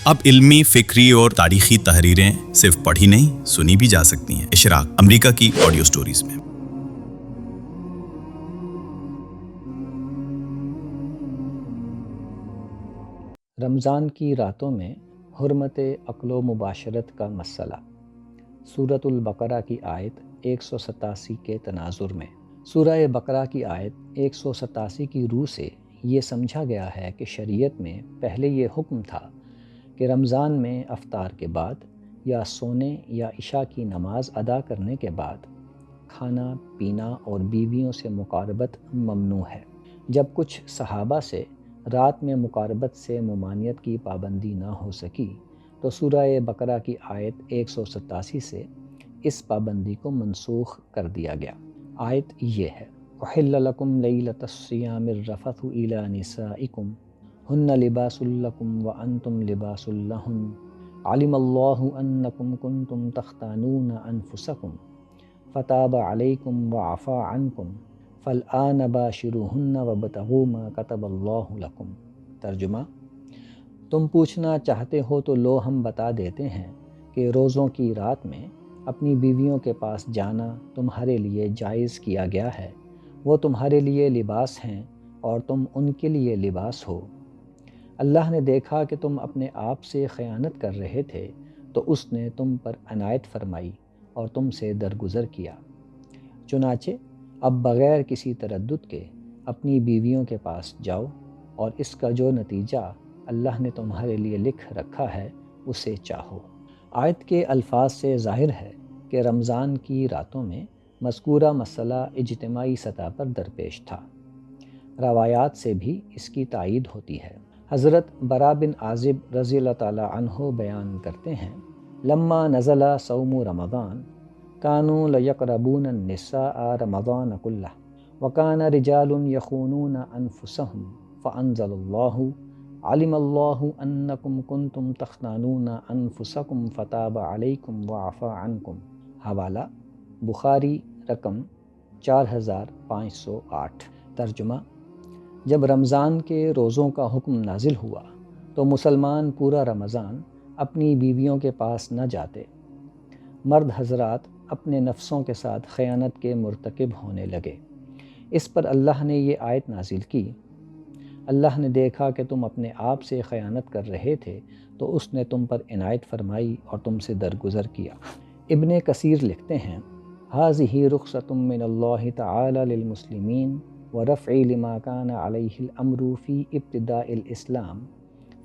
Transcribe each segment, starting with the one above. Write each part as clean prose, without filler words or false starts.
اب علمی، فکری اور تاریخی تحریریں صرف پڑھی نہیں، سنی بھی جا سکتی ہیں۔ اشراق، امریکہ کی آڈیو سٹوریز میں۔ رمضان کی راتوں میں حرمت عقل و مباشرت کا مسئلہ، سورۃ البقرہ کی آیت 187 کے تناظر میں۔ سورہ بقرہ کی آیت 187 کی روح سے یہ سمجھا گیا ہے کہ شریعت میں پہلے یہ حکم تھا کہ رمضان میں افطار کے بعد یا سونے یا عشاء کی نماز ادا کرنے کے بعد کھانا پینا اور بیویوں سے مقاربت ممنوع ہے۔ جب کچھ صحابہ سے رات میں مقاربت سے ممانعت کی پابندی نہ ہو سکی تو سورہ بقرہ کی آیت 187 سے اس پابندی کو منسوخ کر دیا گیا۔ آیت یہ ہے: احل لکم لیلۃ الصیام الرفث الی نسائکم ہن لباس لکم وانتم لباس لہن علم اللہ انکم کنتم تختانون انفسکم فتاب علیکم وعفا عنکم فالآن باشروہن وابتغوا ما کتب اللہ لکم۔ ترجمہ: تم پوچھنا چاہتے ہو تو لو ہم بتا دیتے ہیں کہ روزوں کی رات میں اپنی بیویوں کے پاس جانا تمہارے لیے جائز کیا گیا ہے۔ وہ تمہارے لیے لباس ہیں اور تم ان کے لیے لباس ہو۔ اللہ نے دیکھا کہ تم اپنے آپ سے خیانت کر رہے تھے تو اس نے تم پر عنایت فرمائی اور تم سے درگزر کیا۔ چنانچہ اب بغیر کسی تردد کے اپنی بیویوں کے پاس جاؤ اور اس کا جو نتیجہ اللہ نے تمہارے لیے لکھ رکھا ہے اسے چاہو۔ آیت کے الفاظ سے ظاہر ہے کہ رمضان کی راتوں میں مذکورہ مسئلہ اجتماعی سطح پر درپیش تھا۔ روایات سے بھی اس کی تائید ہوتی ہے۔ حضرت براء بن عازب رضی اللہ تعالی عنہ بیان کرتے ہیں: لما نزل صوم رمضان كانوا ليقربون النساء رمضان كله وكان رجال يخونون انفسهم فانزل الله علم الله انكم كنتم تختانون انفسكم فتاب عليكم وعفا عنكم۔ حوالہ بخاری رقم 4508۔ ترجمہ: جب رمضان کے روزوں کا حکم نازل ہوا تو مسلمان پورا رمضان اپنی بیویوں کے پاس نہ جاتے۔ مرد حضرات اپنے نفسوں کے ساتھ خیانت کے مرتکب ہونے لگے۔ اس پر اللہ نے یہ آیت نازل کی: اللہ نے دیکھا کہ تم اپنے آپ سے خیانت کر رہے تھے تو اس نے تم پر عنایت فرمائی اور تم سے درگزر کیا۔ ابن کثیر لکھتے ہیں: هذه رخصة من اللہ تعالی للمسلمین ورفع لما كان عليه الامر في ابتداء الاسلام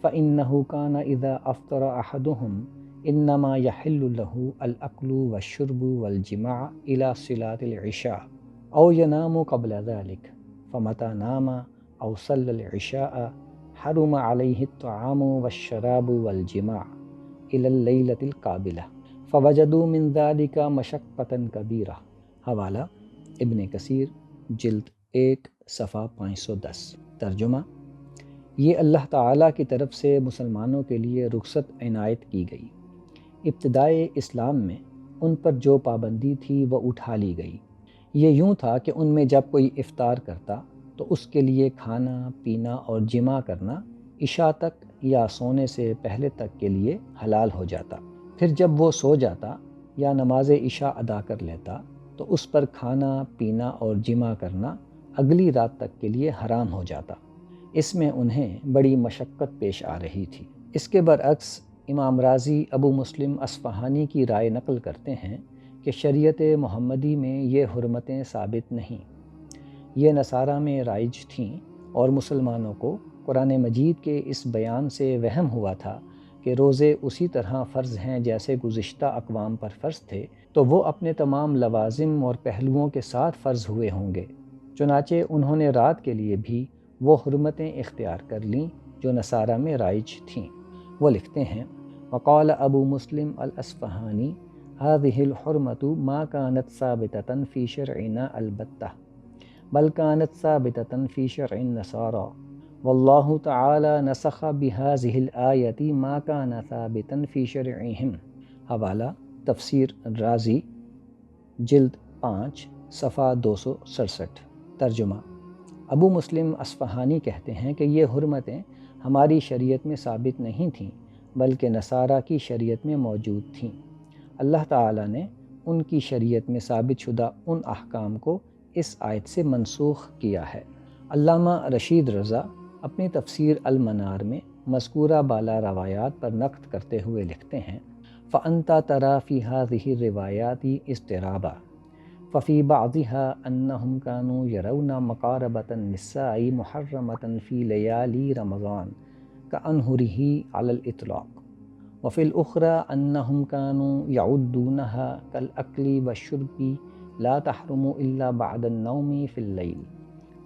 فانه كان اذا افطر احدهم انما يحل له الاكل والشرب والجماع الى صلاة العشاء او ينام قبل ذلك فمتى نام او صلى العشاء حرم عليه الطعام والشراب والجماع الى الليلة القابلة فوجدوا من ذلك مشقة كبيرة۔ حوالہ ابن کثیر جلد 1 صفحہ 510۔ ترجمہ: یہ اللہ تعالیٰ کی طرف سے مسلمانوں کے لیے رخصت عنایت کی گئی۔ ابتدائے اسلام میں ان پر جو پابندی تھی وہ اٹھا لی گئی۔ یہ یوں تھا کہ ان میں جب کوئی افطار کرتا تو اس کے لیے کھانا پینا اور جماع کرنا عشاء تک یا سونے سے پہلے تک کے لیے حلال ہو جاتا۔ پھر جب وہ سو جاتا یا نماز عشاء ادا کر لیتا تو اس پر کھانا پینا اور جماع کرنا اگلی رات تک کے لیے حرام ہو جاتا۔ اس میں انہیں بڑی مشقت پیش آ رہی تھی۔ اس کے برعکس امام رازی ابو مسلم اصفہانی کی رائے نقل کرتے ہیں کہ شریعت محمدی میں یہ حرمتیں ثابت نہیں، یہ نصارہ میں رائج تھیں اور مسلمانوں کو قرآن مجید کے اس بیان سے وہم ہوا تھا کہ روزے اسی طرح فرض ہیں جیسے گزشتہ اقوام پر فرض تھے، تو وہ اپنے تمام لوازم اور پہلوؤں کے ساتھ فرض ہوئے ہوں گے۔ چنانچہ انہوں نے رات کے لیے بھی وہ حرمتیں اختیار کر لیں جو نصارہ میں رائج تھیں۔ وہ لکھتے ہیں: وقال ابو مسلم الاصفہانی هذه الحرمة ما كانت ثابتة في شرعنا البتة بل كانت ثابتة في شرع النصارى والله تعالى نسخ بهذه الآية ما كان ثابتا في شرعهم۔ حوالہ تفسیر رازی جلد 5 صفحہ 267۔ ترجمہ: ابو مسلم اصفہانی کہتے ہیں کہ یہ حرمتیں ہماری شریعت میں ثابت نہیں تھیں بلکہ نصارہ کی شریعت میں موجود تھیں۔ اللہ تعالیٰ نے ان کی شریعت میں ثابت شدہ ان احکام کو اس آیت سے منسوخ کیا ہے۔ علامہ رشید رضا اپنی تفسیر المنار میں مذکورہ بالا روایات پر نقد کرتے ہوئے لکھتے ہیں، فَأَنْتَ تَرَى فِي هَذِهِ الرِّوَایَاتِ اضْطِرَابًا فَفِي بَعْضِهَا أَنَّهُمْ كَانُوا يَرَوْنَ مُقَارَبَةَ النِّسَاءِ مُحَرَّمَةً فِي لَيَالِي رَمَضَانَ كَأَنْهُرِهِ عَلَى الْإِطْلَاقِ وفي الأخرى أنهم كانوا يعدونها كالأكل والشرب لا تحرم إلا بعد النوم في الليل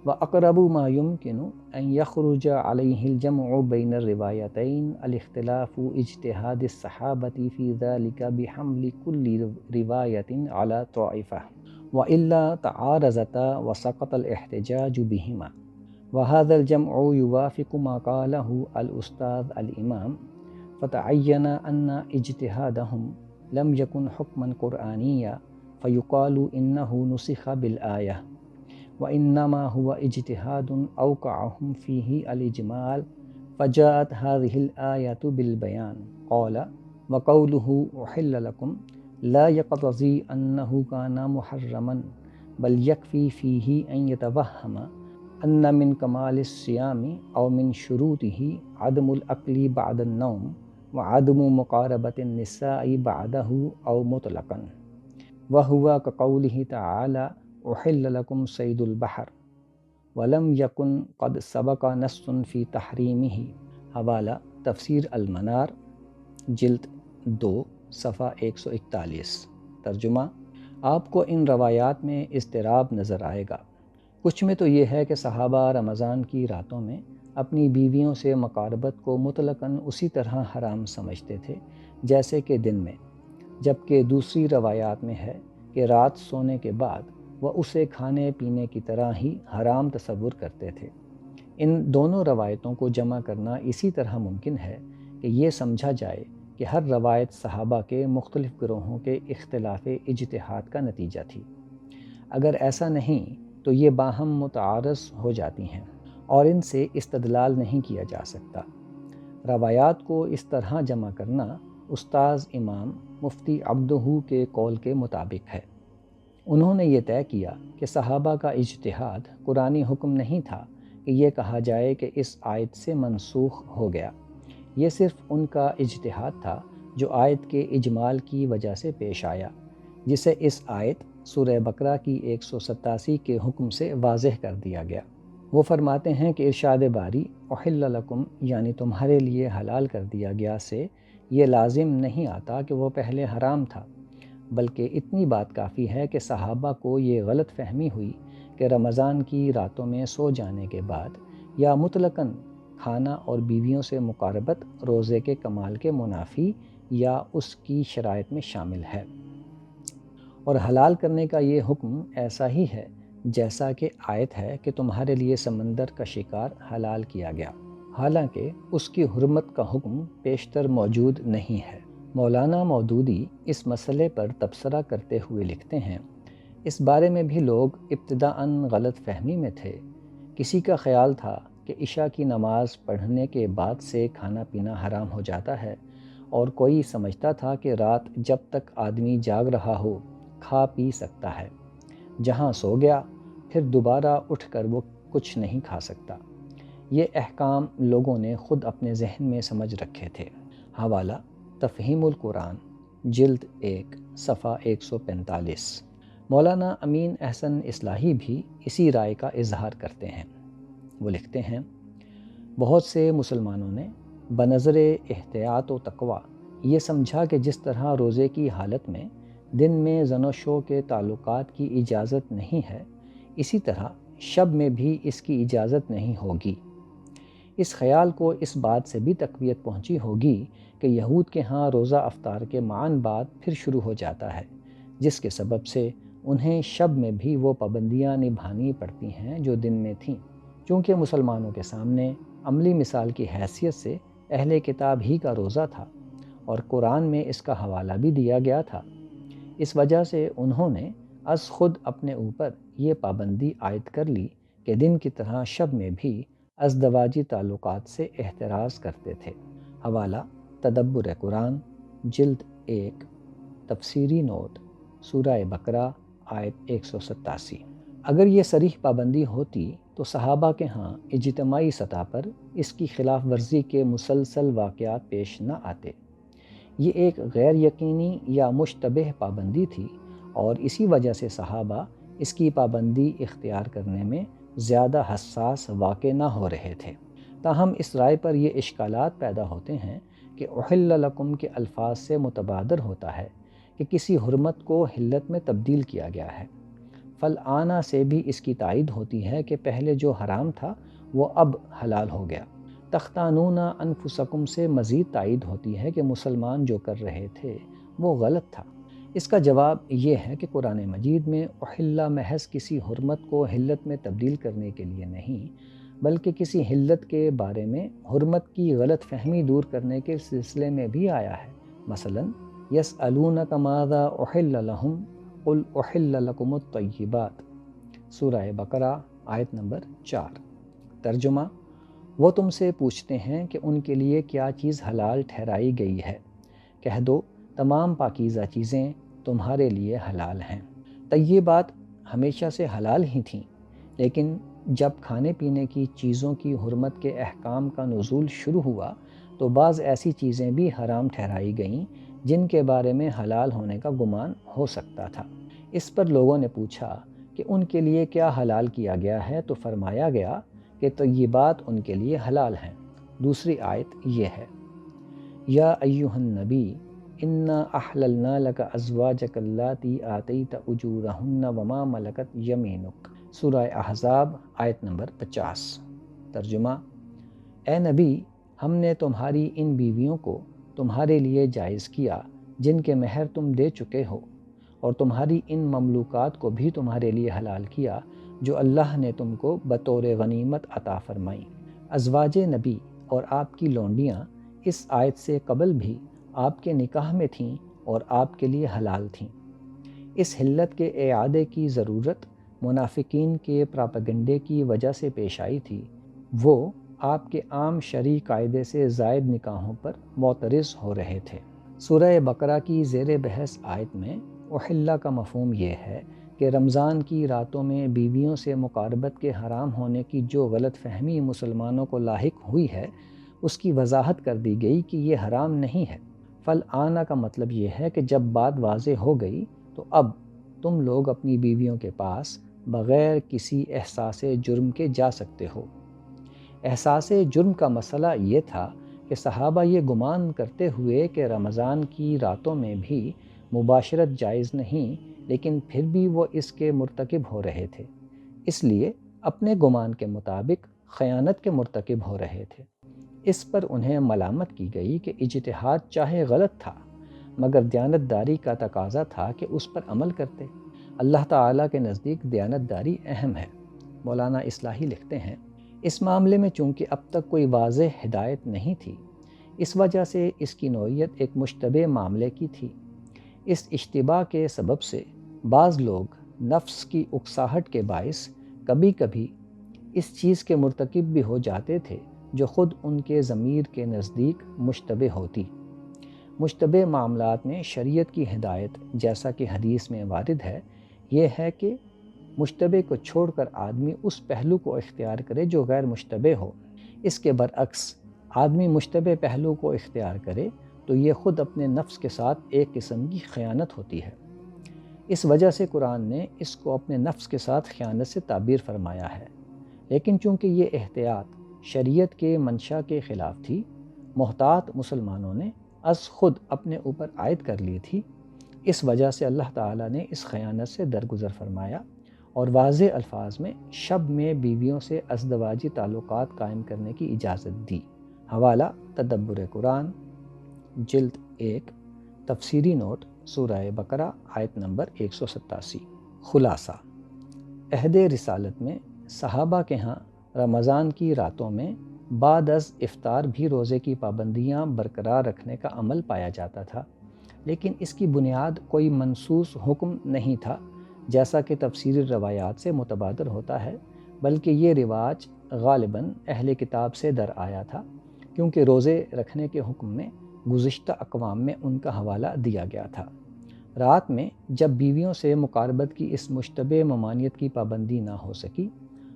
وأقرب ما يمكن أن يخرج عليه الجمع بين الروايتين الاختلاف اجتهاد الصحابة في ذلك بحمل كل رواية على طائفة وإلا تعارضتا وسقط الاحتجاج بهما وهذا الجمع يوافق ما قاله الأستاذ الإمام فتعين أن اجتهادهم لم يكن حكما قرآنيا فيقال إنه نسخ بالآية وإنما هو اجتهاد أوقعهم فيه الإجمال فجاءت هذه الآية بالبيان قال وقوله أحل لكم لا يقتضي أنه كان محرما بل يكفي فيه أن يتوهم أن من كمال الصيام أو من شروطه عدم الأكل بعد النوم وعدم مقاربة النساء بعده أو مطلقا وهو كقوله تعالى أحل لكم صيد البحر ولم يكن قد سبق نص في تحريمه۔ حوالہ تفسیر المنار جلد 2 صفحہ 141۔ ترجمہ: آپ کو ان روایات میں اضطراب نظر آئے گا۔ کچھ میں تو یہ ہے کہ صحابہ رمضان کی راتوں میں اپنی بیویوں سے مقاربت کو مطلقاً اسی طرح حرام سمجھتے تھے جیسے کہ دن میں، جبکہ دوسری روایات میں ہے کہ رات سونے کے بعد وہ اسے کھانے پینے کی طرح ہی حرام تصور کرتے تھے۔ ان دونوں روایتوں کو جمع کرنا اسی طرح ممکن ہے کہ یہ سمجھا جائے کہ ہر روایت صحابہ کے مختلف گروہوں کے اختلاف اجتہاد کا نتیجہ تھی۔ اگر ایسا نہیں تو یہ باہم متعارض ہو جاتی ہیں اور ان سے استدلال نہیں کیا جا سکتا۔ روایات کو اس طرح جمع کرنا استاذ امام مفتی عبدہ کے قول کے مطابق ہے۔ انہوں نے یہ طے کیا کہ صحابہ کا اجتہاد قرآنی حکم نہیں تھا کہ یہ کہا جائے کہ اس آیت سے منسوخ ہو گیا، یہ صرف ان کا اجتہاد تھا جو آیت کے اجمال کی وجہ سے پیش آیا، جسے اس آیت سورہ بقرہ کی 187 کے حکم سے واضح کر دیا گیا۔ وہ فرماتے ہیں کہ ارشاد باری احل لکم یعنی تمہارے لیے حلال کر دیا گیا سے یہ لازم نہیں آتا کہ وہ پہلے حرام تھا، بلکہ اتنی بات کافی ہے کہ صحابہ کو یہ غلط فہمی ہوئی کہ رمضان کی راتوں میں سو جانے کے بعد یا مطلقاً کھانا اور بیویوں سے مقاربت روزے کے کمال کے منافی یا اس کی شرائط میں شامل ہے، اور حلال کرنے کا یہ حکم ایسا ہی ہے جیسا کہ آیت ہے کہ تمہارے لیے سمندر کا شکار حلال کیا گیا، حالانکہ اس کی حرمت کا حکم پیشتر موجود نہیں ہے۔ مولانا مودودی اس مسئلے پر تبصرہ کرتے ہوئے لکھتے ہیں، اس بارے میں بھی لوگ ابتداءً غلط فہمی میں تھے۔ کسی کا خیال تھا کہ عشاء کی نماز پڑھنے کے بعد سے کھانا پینا حرام ہو جاتا ہے، اور کوئی سمجھتا تھا کہ رات جب تک آدمی جاگ رہا ہو کھا پی سکتا ہے، جہاں سو گیا پھر دوبارہ اٹھ کر وہ کچھ نہیں کھا سکتا۔ یہ احکام لوگوں نے خود اپنے ذہن میں سمجھ رکھے تھے۔ حوالہ تفہیم القرآن جلد 1 صفحہ 145۔ مولانا امین احسن اصلاحی بھی اسی رائے کا اظہار کرتے ہیں۔ وہ لکھتے ہیں، بہت سے مسلمانوں نے بنظر احتیاط و تقوی یہ سمجھا کہ جس طرح روزے کی حالت میں دن میں زن و شو کے تعلقات کی اجازت نہیں ہے، اسی طرح شب میں بھی اس کی اجازت نہیں ہوگی۔ اس خیال کو اس بات سے بھی تقویت پہنچی ہوگی کہ یہود کے ہاں روزہ افطار کے معاً بعد پھر شروع ہو جاتا ہے، جس کے سبب سے انہیں شب میں بھی وہ پابندیاں نبھانی پڑتی ہیں جو دن میں تھیں۔ چونکہ مسلمانوں کے سامنے عملی مثال کی حیثیت سے اہل کتاب ہی کا روزہ تھا اور قرآن میں اس کا حوالہ بھی دیا گیا تھا، اس وجہ سے انہوں نے از خود اپنے اوپر یہ پابندی عائد کر لی کہ دن کی طرح شب میں بھی ازدواجی تعلقات سے احتراز کرتے تھے۔ حوالہ تدبر قرآن جلد 1 تفسیری نوٹ سورہ بقرہ آیت 187۔ اگر یہ صریح پابندی ہوتی تو صحابہ کے ہاں اجتماعی سطح پر اس کی خلاف ورزی کے مسلسل واقعات پیش نہ آتے۔ یہ ایک غیر یقینی یا مشتبہ پابندی تھی اور اسی وجہ سے صحابہ اس کی پابندی اختیار کرنے میں زیادہ حساس واقع نہ ہو رہے تھے۔ تاہم اس رائے پر یہ اشکالات پیدا ہوتے ہیں کہ احل لکم کے الفاظ سے متبادر ہوتا ہے کہ کسی حرمت کو حلت میں تبدیل کیا گیا ہے۔ فالآن سے بھی اس کی تائید ہوتی ہے کہ پہلے جو حرام تھا وہ اب حلال ہو گیا۔ تختانون انفسکم سے مزید تائید ہوتی ہے کہ مسلمان جو کر رہے تھے وہ غلط تھا۔ اس کا جواب یہ ہے کہ قرآن مجید میں احلہ محض کسی حرمت کو حلت میں تبدیل کرنے کے لیے نہیں، بلکہ کسی حلت کے بارے میں حرمت کی غلط فہمی دور کرنے کے سلسلے میں بھی آیا ہے۔ مثلا یسألونک ماذا احل لہم قل احل لکم الطیبات، سورہ بقرہ آیت نمبر 4۔ ترجمہ: وہ تم سے پوچھتے ہیں کہ ان کے لیے کیا چیز حلال ٹھہرائی گئی ہے، کہہ دو تمام پاکیزہ چیزیں تمہارے لیے حلال ہیں۔ طیبات ہمیشہ سے حلال ہی تھیں، لیکن جب کھانے پینے کی چیزوں کی حرمت کے احکام کا نزول شروع ہوا تو بعض ایسی چیزیں بھی حرام ٹھہرائی گئیں جن کے بارے میں حلال ہونے کا گمان ہو سکتا تھا۔ اس پر لوگوں نے پوچھا کہ ان کے لیے کیا حلال کیا گیا ہے، تو فرمایا گیا کہ طیبات ان کے لیے حلال ہیں۔ دوسری آیت یہ ہے: یا ایھا النبی انا احللنا لک ازواجک اللاتی آتیت اجورہن وما ملکت یمینک، سورہ احزاب آیت نمبر 50۔ ترجمہ: اے نبی، ہم نے تمہاری ان بیویوں کو تمہارے لیے جائز کیا جن کے مہر تم دے چکے ہو، اور تمہاری ان مملوکات کو بھی تمہارے لیے حلال کیا جو اللہ نے تم کو بطور غنیمت عطا فرمائیں۔ ازواج نبی اور آپ کی لونڈیاں اس آیت سے قبل بھی آپ کے نکاح میں تھیں اور آپ کے لیے حلال تھیں۔ اس حلت کے اعادے کی ضرورت منافقین کے پراپیگنڈے کی وجہ سے پیش آئی تھی۔ وہ آپ کے عام شرعی قاعدے سے زائد نکاحوں پر معترض ہو رہے تھے۔ سورہ بقرہ کی زیر بحث آیت میں احلہ کا مفہوم یہ ہے کہ رمضان کی راتوں میں بیویوں سے مقاربت کے حرام ہونے کی جو غلط فہمی مسلمانوں کو لاحق ہوئی ہے، اس کی وضاحت کر دی گئی کہ یہ حرام نہیں ہے۔ فالآن کا مطلب یہ ہے کہ جب بات واضح ہو گئی تو اب تم لوگ اپنی بیویوں کے پاس بغیر کسی احساس جرم کے جا سکتے ہو۔ احساس جرم کا مسئلہ یہ تھا کہ صحابہ یہ گمان کرتے ہوئے کہ رمضان کی راتوں میں بھی مباشرت جائز نہیں، لیکن پھر بھی وہ اس کے مرتکب ہو رہے تھے، اس لیے اپنے گمان کے مطابق خیانت کے مرتکب ہو رہے تھے۔ اس پر انہیں ملامت کی گئی کہ اجتہاد چاہے غلط تھا، مگر دیانتداری کا تقاضا تھا کہ اس پر عمل کرتے۔ اللہ تعالیٰ کے نزدیک دیانتداری اہم ہے۔ مولانا اصلاحی لکھتے ہیں، اس معاملے میں چونکہ اب تک کوئی واضح ہدایت نہیں تھی، اس وجہ سے اس کی نوعیت ایک مشتبہ معاملے کی تھی۔ اس اشتباہ کے سبب سے بعض لوگ نفس کی اکساہٹ کے باعث کبھی کبھی اس چیز کے مرتکب بھی ہو جاتے تھے جو خود ان کے ضمیر کے نزدیک مشتبہ ہوتی۔ مشتبہ معاملات میں شریعت کی ہدایت، جیسا کہ حدیث میں وارد ہے، یہ ہے کہ مشتبہ کو چھوڑ کر آدمی اس پہلو کو اختیار کرے جو غیر مشتبہ ہو۔ اس کے برعکس آدمی مشتبہ پہلو کو اختیار کرے تو یہ خود اپنے نفس کے ساتھ ایک قسم کی خیانت ہوتی ہے۔ اس وجہ سے قرآن نے اس کو اپنے نفس کے ساتھ خیانت سے تعبیر فرمایا ہے، لیکن چونکہ یہ احتیاط شریعت کے منشا کے خلاف تھی، محتاط مسلمانوں نے از خود اپنے اوپر عائد کر لی تھی۔ اس وجہ سے اللہ تعالیٰ نے اس خیانت سے درگزر فرمایا اور واضح الفاظ میں شب میں بیویوں سے ازدواجی تعلقات قائم کرنے کی اجازت دی۔ حوالہ تدبر قرآن جلد 1 تفسیری نوٹ سورہ بقرہ آیت نمبر 187۔ خلاصہ: عہد رسالت میں صحابہ کے ہاں رمضان کی راتوں میں بعد از افطار بھی روزے کی پابندیاں برقرار رکھنے کا عمل پایا جاتا تھا، لیکن اس کی بنیاد کوئی منصوص حکم نہیں تھا جیسا کہ تفسیری روایات سے متبادر ہوتا ہے، بلکہ یہ رواج غالباً اہل کتاب سے در آیا تھا، کیونکہ روزے رکھنے کے حکم میں گزشتہ اقوام میں ان کا حوالہ دیا گیا تھا۔ رات میں جب بیویوں سے مقاربت کی اس مشتبہ ممانعت کی پابندی نہ ہو سکی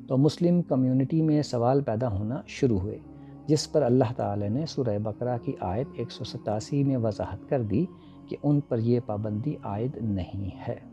تو مسلم کمیونٹی میں سوال پیدا ہونا شروع ہوئے، جس پر اللہ تعالی نے سورہ بقرہ کی آیت 187 میں وضاحت کر دی کہ ان پر یہ پابندی عائد نہیں ہے۔